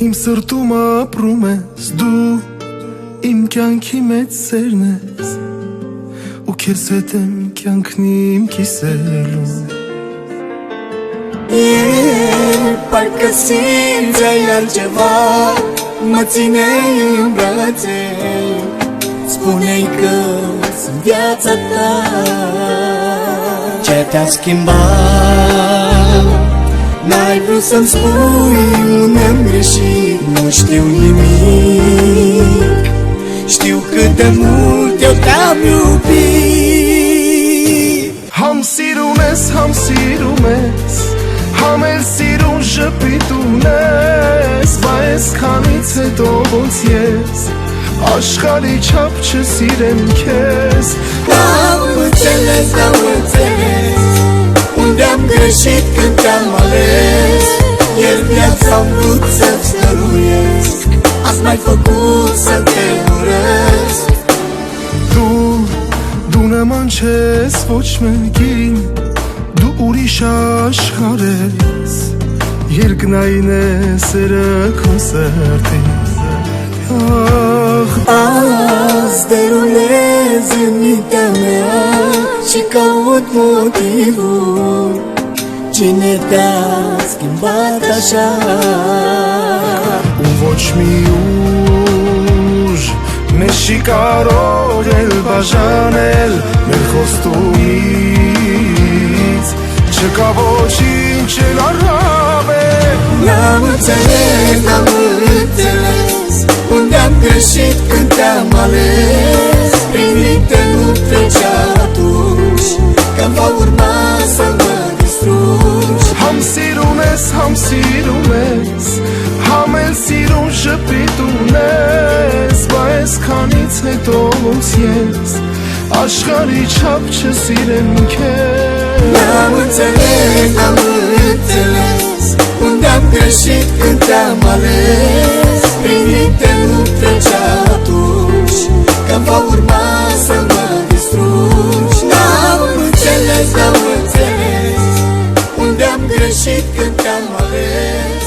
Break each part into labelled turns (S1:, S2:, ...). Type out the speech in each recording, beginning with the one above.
S1: Իմ սրտում ապրում ես դու, իմ կյանքի մեծ սերն ես, ու քեզ հետ եմ կյանքն իմ կիսելու։
S2: Պարկասին ձայալ ջվար, մծինեին բրացել, սպունեի կս վյացատա, չետասկին բալ, Najbrusam spui unde-mi greșit, nu știu nimic, știu cât de mult eu te-am iubit.
S1: Ham sիրում ես, ham էլ սիրուն ժպիտուն ես, բայց քանից հետո ոնց ես, աշխարհի չափ չսիրեմ քեզ։
S2: Înțeles, n-am înțeles unde-am greșit când te-am ales, iar viața-am vrut să-ți dăruiesc, ați mai făcut să te urăsc.
S1: Դու նման չես ոչ մեկին, դու ուրիշ աշխարհ ես, երկնային է սերը քո սրտին։
S2: Azi derulez în mintea mea și caut motivul cine te-a schimbat așa.
S1: Ու ոչ մի ուժ մեզ չի կարող էլ բաժանել մեր խոստումից, չկա ոչինչ էլ առավել։
S2: N-am înțeles unde-am greșit când te-am ales, prin minte nu trecea atunci că-mi va urma să mă distrugi.
S1: Ham սիրում ես, ham էլ սիրուն ժպիտուն ես, բայց քանից հետո ոնց ես, աշխարհի չափ չսիրեմ քեզ։
S2: N-am înțeles unde-am greșit când te-am ales, prin minte nu trecea atunci că-mi va urma să mă distrugi. N-am înțeles unde-am greșit când te-am ales,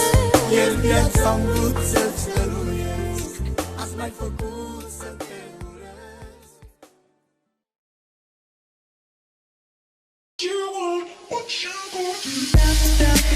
S2: iar viața-am vrut să-ți dăruiesc, ați mai făcut să te urăsc.
S3: You want what you want.